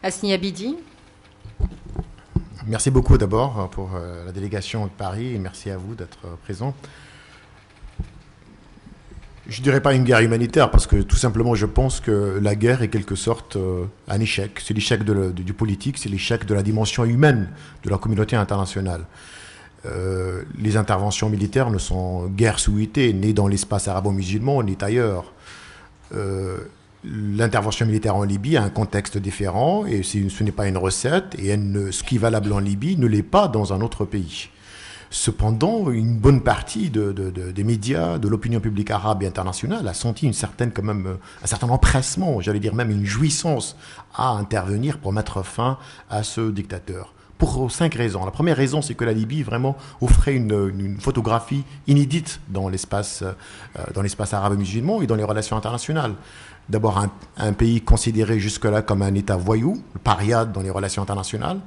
Hasni Abidi. Merci beaucoup d'abord pour la délégation de Paris et merci à vous d'être présent. Je ne dirais pas une guerre humanitaire parce que tout simplement je pense que la guerre est quelque sorte un échec. C'est l'échec du politique, c'est l'échec de la dimension humaine de la communauté internationale. Les interventions militaires ne sont guère souhaitées, ni dans l'espace arabo-musulman, ni ailleurs. L'intervention militaire en Libye a un contexte différent et ce n'est pas une recette et ce qui est valable en Libye ne l'est pas dans un autre pays. Cependant, une bonne partie des médias, de l'opinion publique arabe et internationale a senti un certain empressement, j'allais dire même une jouissance à intervenir pour mettre fin à ce dictateur. Pour 5 raisons. La première raison, c'est que la Libye vraiment offrait une photographie inédite dans l'espace arabe-musulman et dans les relations internationales. D'abord, un pays considéré jusque-là comme un État voyou, le paria dans les relations internationales.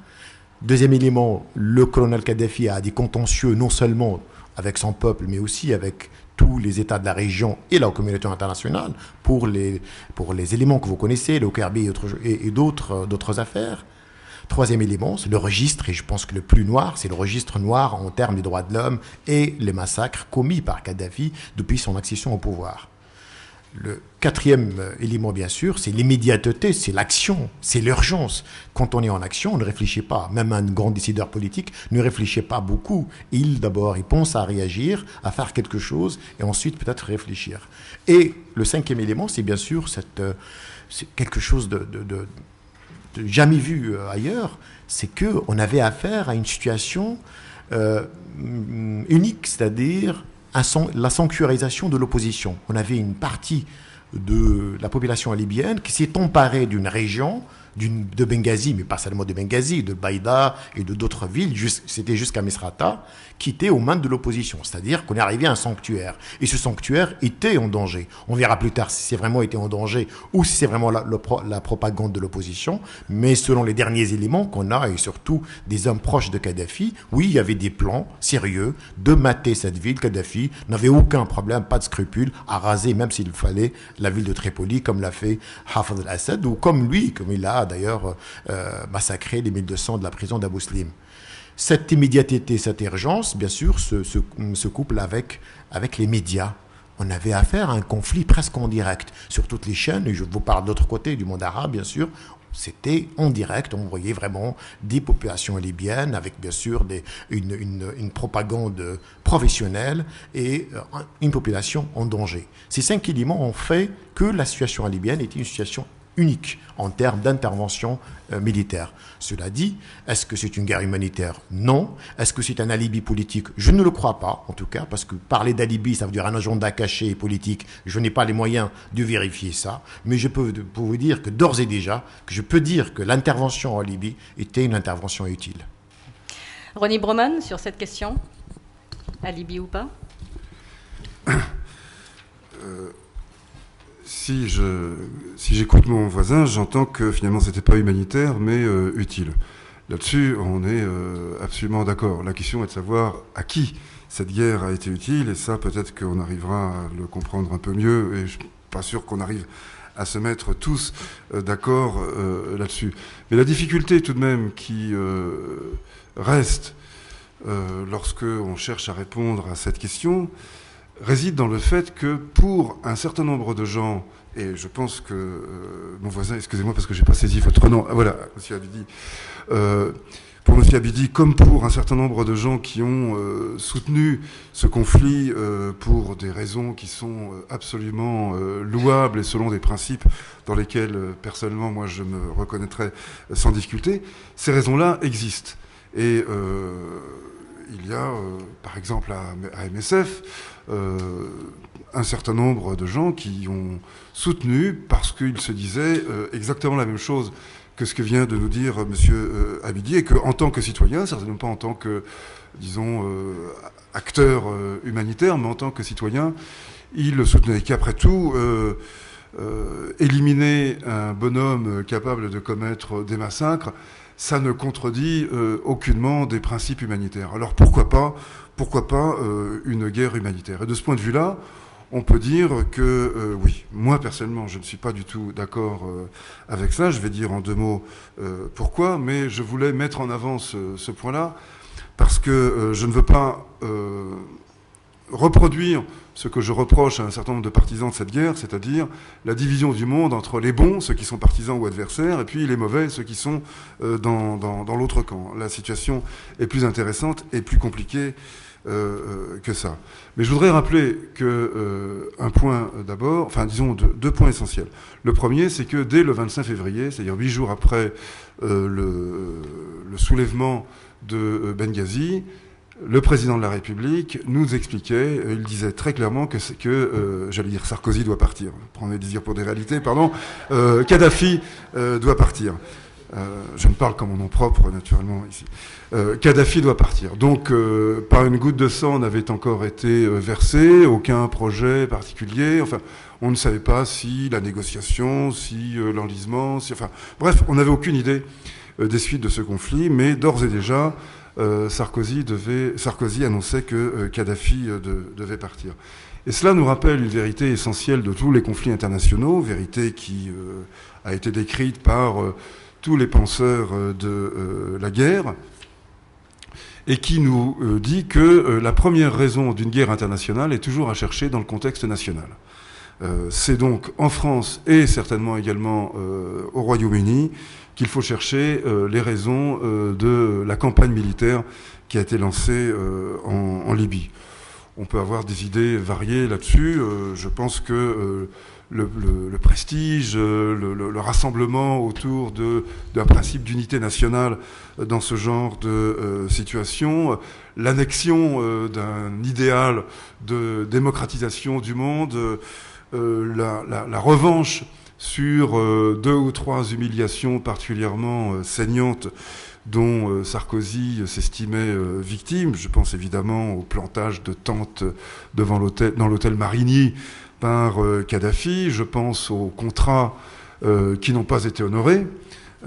Deuxième élément, le colonel Kadhafi a des contentieux non seulement avec son peuple, mais aussi avec tous les États de la région et la communauté internationale pour les éléments que vous connaissez, le Kerbi et d'autres affaires. Troisième élément, c'est le registre, et je pense que le plus noir, c'est le registre noir en termes des droits de l'homme et les massacres commis par Kadhafi depuis son accession au pouvoir. Le quatrième élément, bien sûr, c'est l'immédiateté, c'est l'action, c'est l'urgence. Quand on est en action, on ne réfléchit pas. Même un grand décideur politique ne réfléchit pas beaucoup. Il pense à réagir, à faire quelque chose, et ensuite peut-être réfléchir. Et le cinquième élément, c'est bien sûr c'est quelque chose de jamais vu ailleurs, c'est qu'on avait affaire à une situation unique, c'est-à-dire la sanctuarisation de l'opposition. On avait une partie de la population libyenne qui s'est emparée d'une région, de Benghazi, mais pas seulement de Benghazi, de Baïda et de d'autres villes, c'était jusqu'à Misrata, qui étaient aux mains de l'opposition. C'est-à-dire qu'on est arrivé à un sanctuaire. Et ce sanctuaire était en danger. On verra plus tard si c'est vraiment été en danger ou si c'est vraiment la propagande de l'opposition. Mais selon les derniers éléments qu'on a, et surtout des hommes proches de Kadhafi, oui, il y avait des plans sérieux de mater cette ville. Kadhafi n'avait aucun problème, pas de scrupule, à raser, même s'il fallait, la ville de Tripoli, comme l'a fait Hafez al-Assad, ou comme il a d'ailleurs massacré les 1200 de la prison d'Abu Slim. Cette immédiateté, cette urgence, bien sûr, se couple avec les médias. On avait affaire à un conflit presque en direct sur toutes les chaînes, et je vous parle d'autre côté du monde arabe, bien sûr. C'était en direct, on voyait vraiment des populations libyennes avec bien sûr une propagande professionnelle et une population en danger. Ces 5 éléments ont fait que la situation libyenne était une situation unique en termes d'intervention militaire. Cela dit, est-ce que c'est une guerre humanitaire? Non. Est-ce que c'est un alibi politique? Je ne le crois pas, en tout cas, parce que parler d'alibi, ça veut dire un agenda caché et politique. Je n'ai pas les moyens de vérifier ça, mais je peux vous dire que d'ores et déjà, que je peux dire que l'intervention en Libye était une intervention utile. Ronnie Broman, sur cette question, alibi ou pas? Si j'écoute mon voisin, j'entends que finalement c'était pas humanitaire, mais utile. Là-dessus, on est absolument d'accord. La question est de savoir à qui cette guerre a été utile, et ça, peut-être qu'on arrivera à le comprendre un peu mieux, et je suis pas sûr qu'on arrive à se mettre tous d'accord là-dessus. Mais la difficulté tout de même qui reste lorsque on cherche à répondre à cette question réside dans le fait que pour un certain nombre de gens, et je pense que mon voisin, excusez-moi parce que j'ai pas saisi votre nom, voilà, monsieur Abidi, pour monsieur Abidi, comme pour un certain nombre de gens qui ont soutenu ce conflit pour des raisons qui sont absolument louables et selon des principes dans lesquels personnellement moi je me reconnaîtrais sans difficulté, ces raisons-là existent. Et il y a, par exemple, à MSF, un certain nombre de gens qui ont soutenu parce qu'ils se disaient exactement la même chose que ce que vient de nous dire monsieur Abidi, et qu'en tant que citoyen, certainement pas en tant que, disons, acteur humanitaire, mais en tant que citoyen, il soutenait qu'après tout, éliminer un bonhomme capable de commettre des massacres, ça ne contredit aucunement des principes humanitaires. Alors pourquoi pas une guerre humanitaire? Et de ce point de vue-là, on peut dire que, oui, moi personnellement, je ne suis pas du tout d'accord avec ça. Je vais dire en 2 mots pourquoi, mais je voulais mettre en avant ce point-là, parce que je ne veux pas reproduire ce que je reproche à un certain nombre de partisans de cette guerre, c'est-à-dire la division du monde entre les bons, ceux qui sont partisans ou adversaires, et puis les mauvais, ceux qui sont dans l'autre camp. La situation est plus intéressante et plus compliquée que ça. Mais je voudrais rappeler un point d'abord, enfin disons 2 points essentiels. Le premier, c'est que dès le 25 février, c'est-à-dire 8 jours après le soulèvement de Benghazi, le président de la République nous expliquait, il disait très clairement que j'allais dire Sarkozy doit partir, prendre des désirs pour des réalités, pardon, Kadhafi doit partir. Je ne parle qu'en mon nom propre, naturellement, ici. Kadhafi doit partir. Donc, pas une goutte de sang n'avait encore été versée, aucun projet particulier. Enfin, on ne savait pas si la négociation, si l'enlisement, bref, on n'avait aucune idée des suites de ce conflit, mais d'ores et déjà, Sarkozy annonçait que Kadhafi devait partir. Et cela nous rappelle une vérité essentielle de tous les conflits internationaux, vérité qui a été décrite par tous les penseurs de la guerre, et qui nous dit que la première raison d'une guerre internationale est toujours à chercher dans le contexte national. C'est donc en France et certainement également au Royaume-Uni qu'il faut chercher les raisons de la campagne militaire qui a été lancée en Libye. On peut avoir des idées variées là-dessus. Je pense que le prestige, le rassemblement autour d'un principe d'unité nationale dans ce genre de situation, l'annexion d'un idéal de démocratisation du monde, la revanche sur 2 ou 3 humiliations particulièrement saignantes dont Sarkozy s'estimait victime. Je pense évidemment au plantage de tentes dans l'hôtel Marigny par Kadhafi. Je pense aux contrats qui n'ont pas été honorés.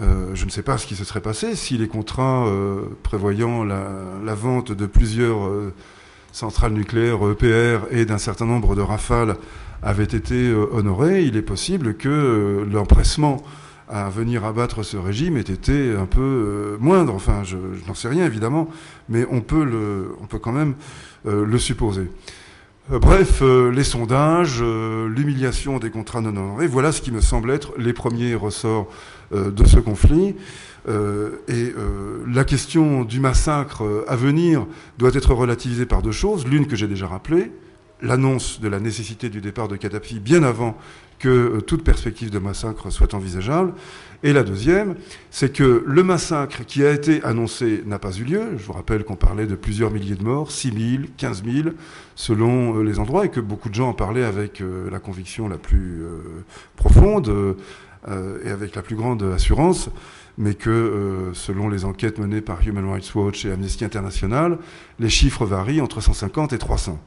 Je ne sais pas ce qui se serait passé si les contrats prévoyant la vente de plusieurs centrales nucléaires EPR et d'un certain nombre de Rafales avaient été honorés. Il est possible que l'empressement à venir abattre ce régime ait été un peu moindre. Enfin, je n'en sais rien évidemment, mais on peut quand même le supposer. Bref, les sondages, l'humiliation des contrats non honorés, voilà ce qui me semble être les premiers ressorts de ce conflit. La question du massacre à venir doit être relativisée par 2 choses. L'une que j'ai déjà rappelée, l'annonce de la nécessité du départ de Kadhafi bien avant que toute perspective de massacre soit envisageable. Et la deuxième, c'est que le massacre qui a été annoncé n'a pas eu lieu. Je vous rappelle qu'on parlait de plusieurs milliers de morts, 6 000, 15 000, selon les endroits, et que beaucoup de gens en parlaient avec la conviction la plus profonde et avec la plus grande assurance, mais que selon les enquêtes menées par Human Rights Watch et Amnesty International, les chiffres varient entre 150 et 300.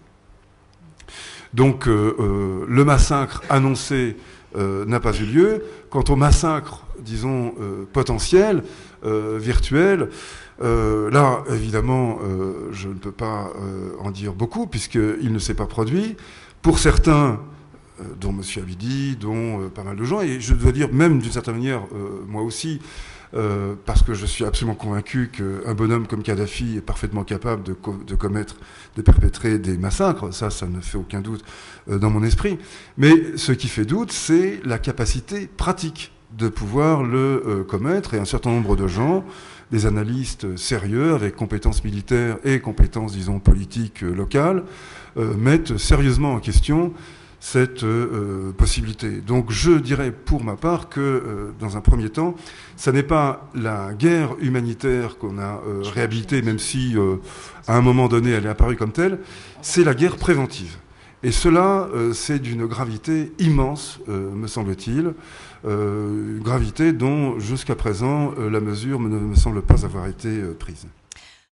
Donc le massacre annoncé n'a pas eu lieu. Quant au massacre, disons, potentiel, virtuel, là, évidemment, je ne peux pas en dire beaucoup, puisqu'il ne s'est pas produit. Pour certains, dont M. Abidi, dont pas mal de gens, et je dois dire même d'une certaine manière, moi aussi, parce que je suis absolument convaincu qu'un bonhomme comme Kadhafi est parfaitement capable de perpétrer des massacres. Ça ne fait aucun doute dans mon esprit. Mais ce qui fait doute, c'est la capacité pratique de pouvoir le commettre. Et un certain nombre de gens, des analystes sérieux, avec compétences militaires et compétences, disons, politiques locales, mettent sérieusement en question cette possibilité. Donc je dirais pour ma part que, dans un premier temps, ça n'est pas la guerre humanitaire qu'on a réhabilitée, même si à un moment donné elle est apparue comme telle, c'est la guerre préventive. Et cela, c'est d'une gravité immense, me semble-t-il, gravité dont jusqu'à présent la mesure ne me semble pas avoir été prise.